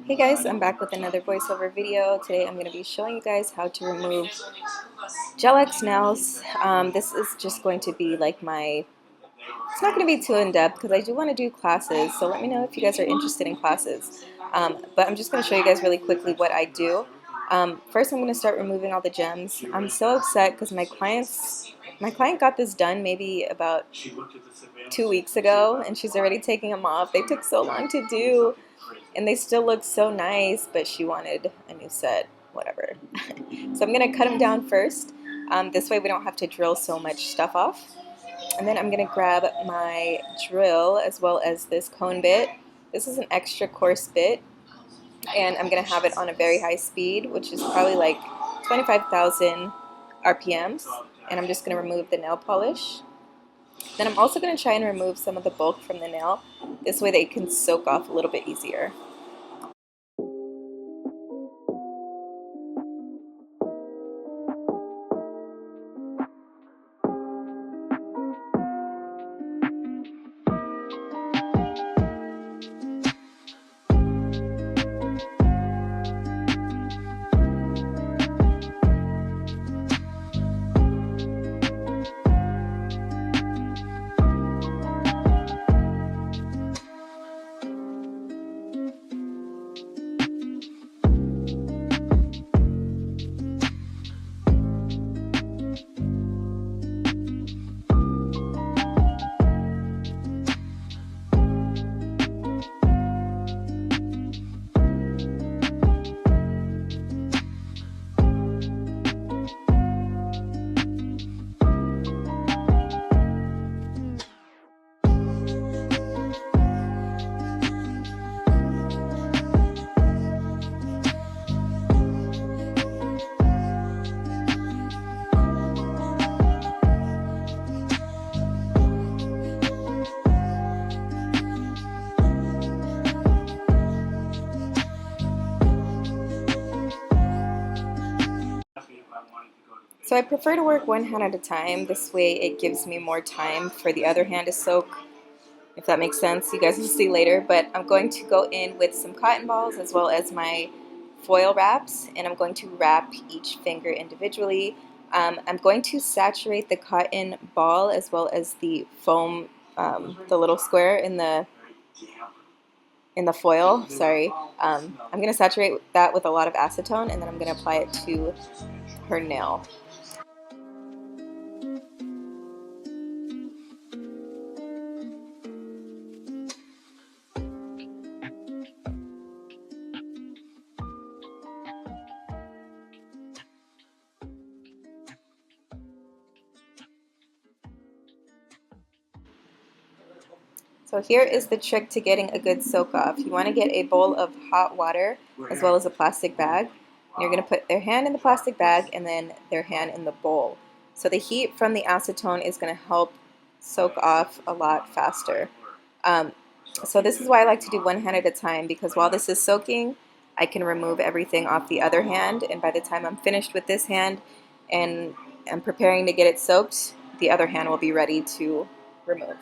Hey guys, I'm back with another voiceover video. Today I'm going to be showing you guys how to remove Gel X nails. This is just going to be like it's not going to be too in-depth because I do want to do classes, so let me know if you guys are interested in classes. But I'm just going to show you guys really quickly what I do. First I'm going to start removing all the gems. I'm so upset because my client got this done maybe about 2 weeks ago and she's already taking them off. They took so long to do. And they still look so nice, but she wanted a new set, whatever. So I'm going to cut them down first. This way we don't have to drill so much stuff off. And then I'm going to grab my drill as well as this cone bit. This is an extra coarse bit. And I'm going to have it on a very high speed, which is probably like 25,000 RPMs. And I'm just going to remove the nail polish. Then I'm also going to try and remove some of the bulk from the nail. This way they can soak off a little bit easier. So I prefer to work one hand at a time. This way it gives me more time for the other hand to soak, if that makes sense. You guys will see later. But I'm going to go in with some cotton balls as well as my foil wraps, and I'm going to wrap each finger individually. I'm going to saturate the cotton ball as well as the foam, the little square in the foil. Sorry. I'm going to saturate that with a lot of acetone, and then I'm going to apply it to her nail. So here is the trick to getting a good soak off. You want to get a bowl of hot water as well as a plastic bag. And you're going to put their hand in the plastic bag and then their hand in the bowl. So the heat from the acetone is going to help soak off a lot faster. So this is why I like to do one hand at a time, because while this is soaking, I can remove everything off the other hand, and by the time I'm finished with this hand and I'm preparing to get it soaked, the other hand will be ready to remove.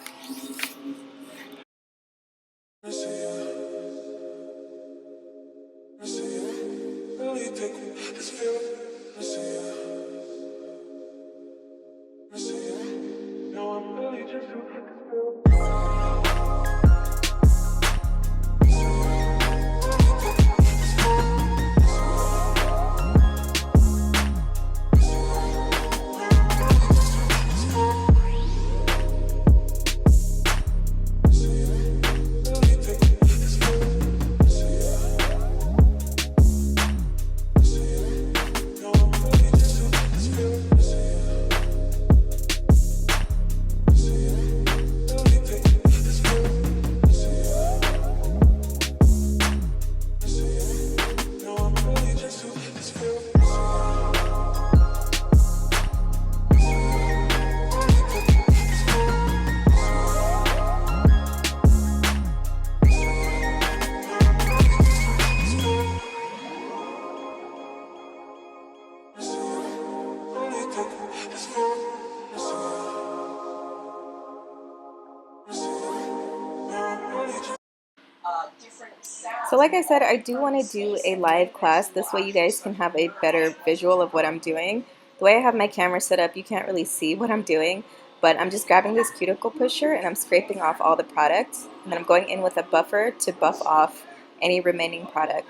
So like I said, I do want to do a live class. This way you guys can have a better visual of what I'm doing. The way I have my camera set up, you can't really see what I'm doing, but I'm just grabbing this cuticle pusher and I'm scraping off all the products. And then I'm going in with a buffer to buff off any remaining product.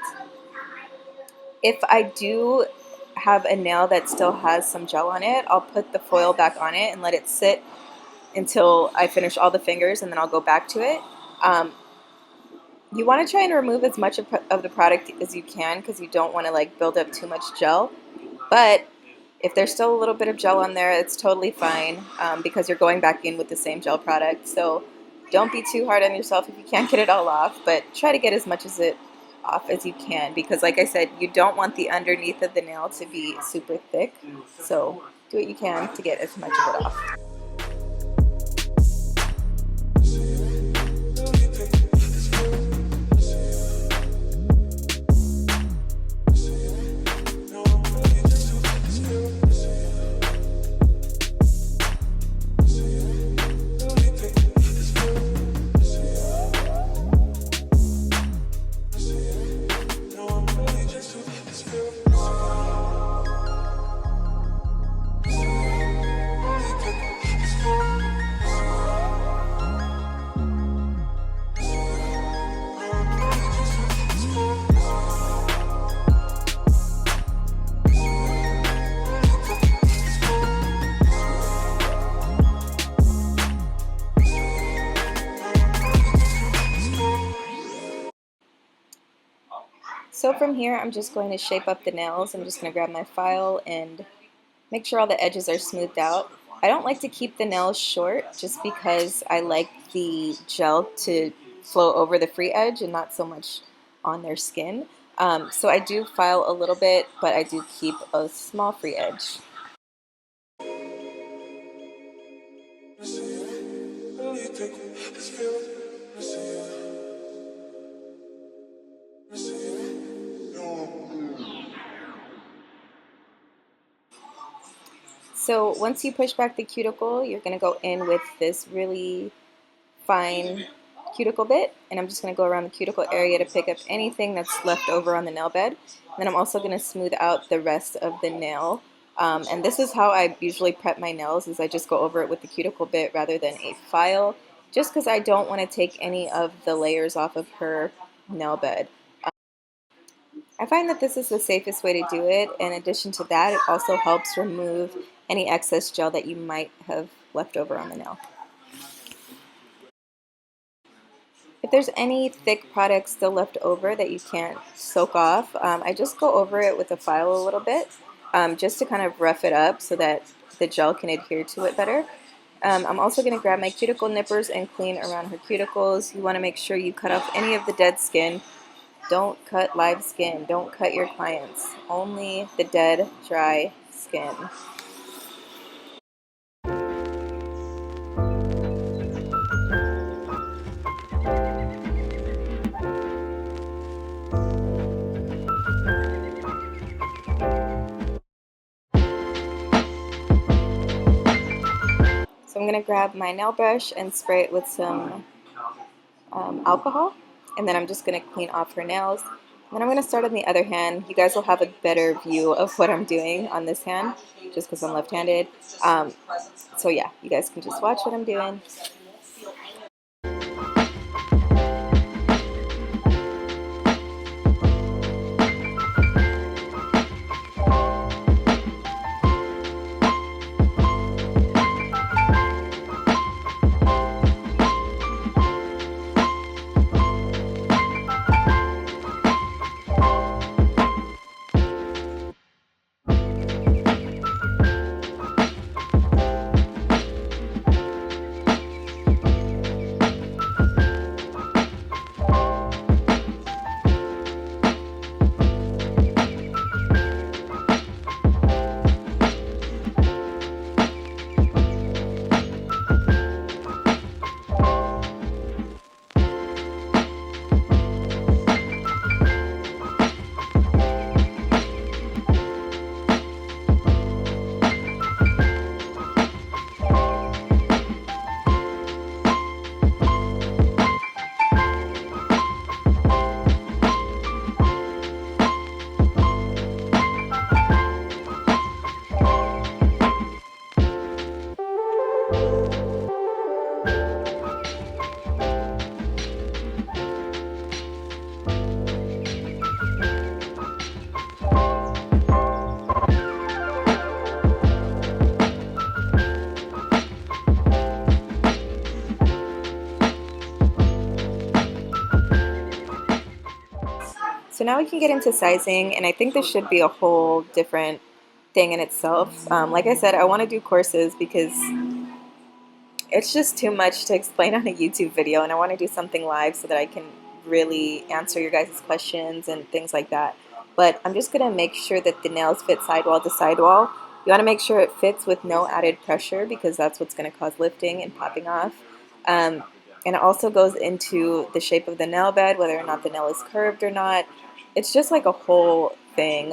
If I do have a nail that still has some gel on it, I'll put the foil back on it and let it sit until I finish all the fingers, and then I'll go back to it. You want to try and remove as much of the product as you can because you don't want to like build up too much gel. But if there's still a little bit of gel on there, it's totally fine because you're going back in with the same gel product. So don't be too hard on yourself if you can't get it all off, but try to get as much as it off as you can because like I said, you don't want the underneath of the nail to be super thick. So do what you can to get as much of it off. So from here, I'm just going to shape up the nails. I'm just going to grab my file and make sure all the edges are smoothed out. I don't like to keep the nails short just because I like the gel to flow over the free edge and not so much on their skin. So I do file a little bit, but I do keep a small free edge. So once you push back the cuticle, you're going to go in with this really fine cuticle bit, and I'm just going to go around the cuticle area to pick up anything that's left over on the nail bed. Then I'm also going to smooth out the rest of the nail. And this is how I usually prep my nails, is I just go over it with the cuticle bit rather than a file, just because I don't want to take any of the layers off of her nail bed. I find that this is the safest way to do it. In addition to that, it also helps remove any excess gel that you might have left over on the nail. If there's any thick product still left over that you can't soak off, I just go over it with a file a little bit just to kind of rough it up so that the gel can adhere to it better. I'm also going to grab my cuticle nippers and clean around her cuticles. You want to make sure you cut off any of the dead skin. Don't cut live skin. Don't cut your clients. Only the dead, dry skin. So I'm going to grab my nail brush and spray it with some alcohol, and then I'm just going to clean off her nails. And then I'm going to start on the other hand. You guys will have a better view of what I'm doing on this hand, just because I'm left-handed. So yeah, you guys can just watch what I'm doing. So now we can get into sizing, and I think this should be a whole different thing in itself. Like I said, I want to do courses because it's just too much to explain on a YouTube video, and I want to do something live so that I can really answer your guys' questions and things like that. But I'm just going to make sure that the nails fit sidewall to sidewall. You want to make sure it fits with no added pressure because that's what's going to cause lifting and popping off. And it also goes into the shape of the nail bed, whether or not the nail is curved or not. It's just like a whole thing.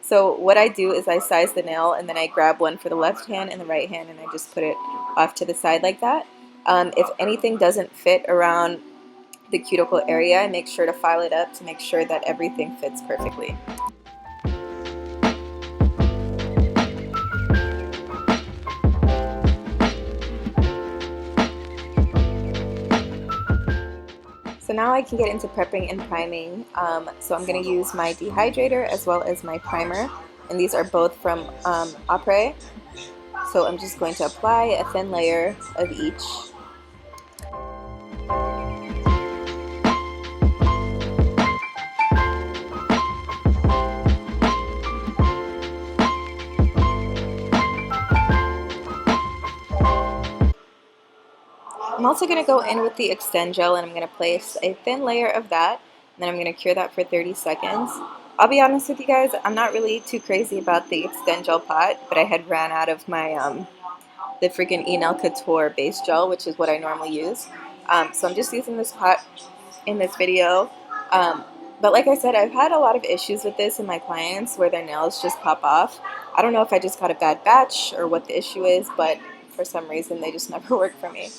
So what I do is I size the nail, and then I grab one for the left hand and the right hand, and I just put it off to the side like that. If anything doesn't fit around the cuticle area, I make sure to file it up to make sure that everything fits perfectly. So now I can get into prepping and priming. So I'm going to use my dehydrator as well as my primer, and these are both from Après. So I'm just going to apply a thin layer of each. I'm also going to go in with the Extend Gel, and I'm going to place a thin layer of that, and then I'm going to cure that for 30 seconds. I'll be honest with you guys, I'm not really too crazy about the Extend Gel pot, but I had ran out of my the freaking Enel Couture base gel, which is what I normally use. So I'm just using this pot in this video. But like I said, I've had a lot of issues with this in my clients where their nails just pop off. I don't know if I just got a bad batch or what the issue is, but for some reason they just never work for me.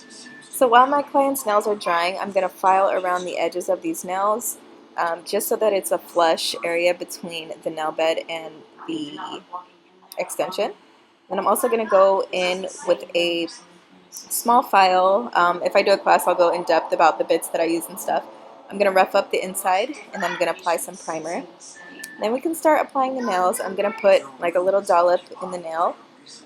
So while my client's nails are drying, I'm going to file around the edges of these nails just so that it's a flush area between the nail bed and the extension. And I'm also going to go in with a small file. If I do a class, I'll go in depth about the bits that I use and stuff. I'm going to rough up the inside, and then I'm going to apply some primer. Then we can start applying the nails. I'm going to put like a little dollop in the nail.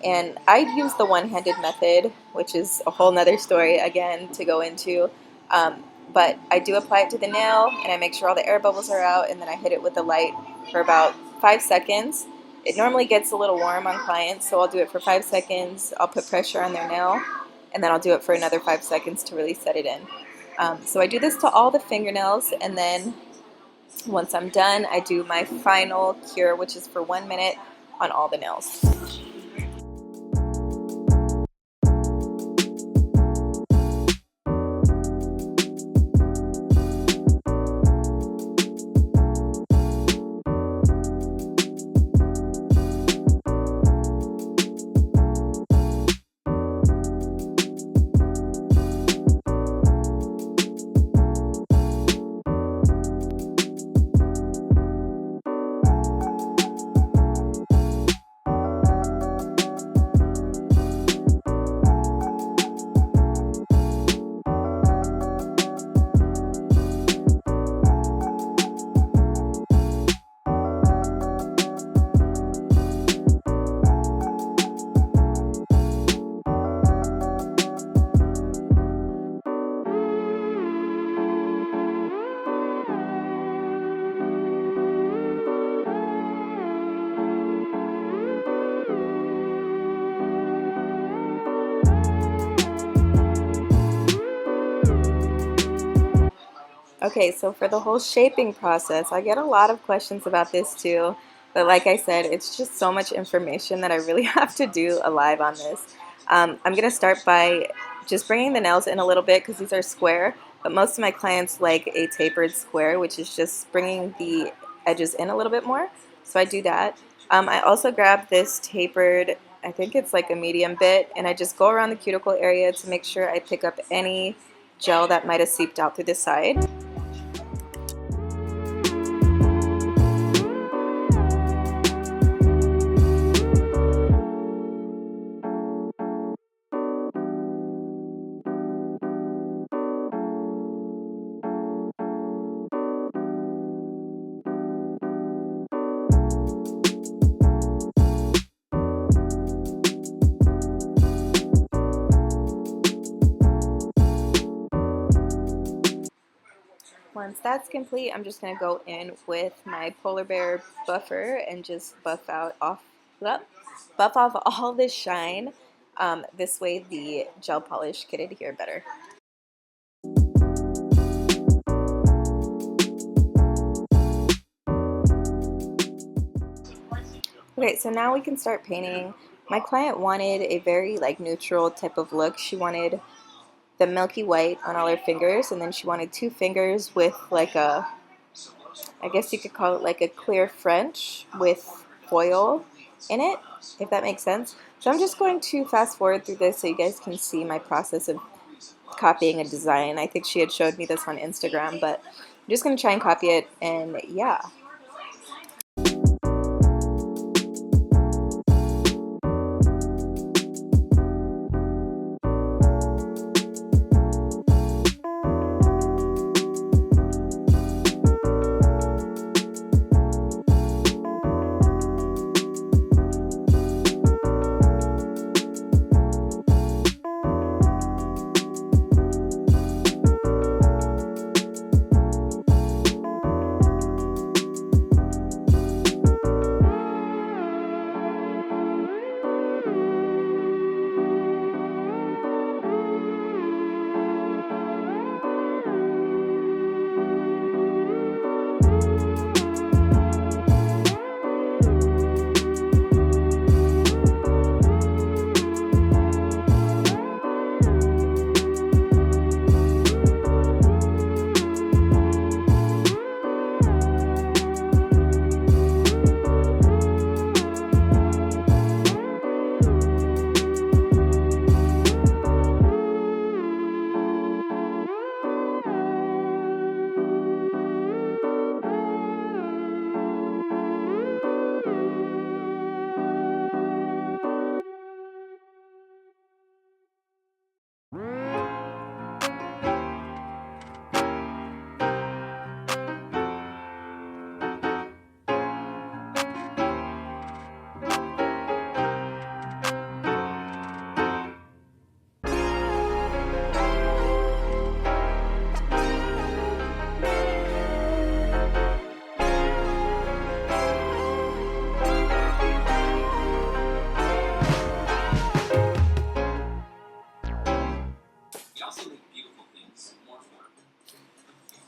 And I use the one-handed method, which is a whole nother story again to go into. But I do apply it to the nail, and I make sure all the air bubbles are out, and then I hit it with the light for about 5 seconds. It normally gets a little warm on clients, so I'll do it for 5 seconds. I'll put pressure on their nail, and then I'll do it for another 5 seconds to really set it in. So I do this to all the fingernails, and then once I'm done, I do my final cure, which is for 1 minute on all the nails. Okay, so for the whole shaping process, I get a lot of questions about this too, but like I said, it's just so much information that I really have to do a live on this. I'm going to start by just bringing the nails in a little bit because these are square, but most of my clients like a tapered square, which is just bringing the edges in a little bit more, so I do that. I also grab this tapered, I think it's like a medium bit, and I just go around the cuticle area to make sure I pick up any gel that might have seeped out through the side. Once that's complete, I'm just going to go in with my polar bear buffer and just buff off all the shine. This way the gel polish could adhere better. Okay, so now we can start painting. My client wanted a very like neutral type of look. She wanted the milky white on all her fingers, and then she wanted 2 fingers with like a, I guess you could call it like a clear French with foil in it, if that makes sense. So I'm just going to fast forward through this so you guys can see my process of copying a design. I think she had showed me this on Instagram, but I'm just going to try and copy it, and yeah.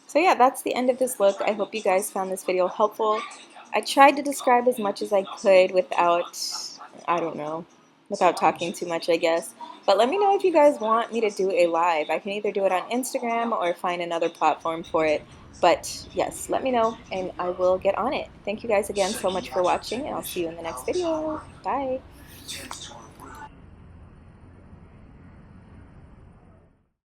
So yeah, that's the end of this look. I hope you guys found this video helpful. I tried to describe as much as I could without, I don't know, without talking too much, I guess. But let me know if you guys want me to do a live. I can either do it on Instagram or find another platform for it. But yes, let me know and I will get on it. Thank you guys again so much for watching, and I'll see you in the next video. Bye.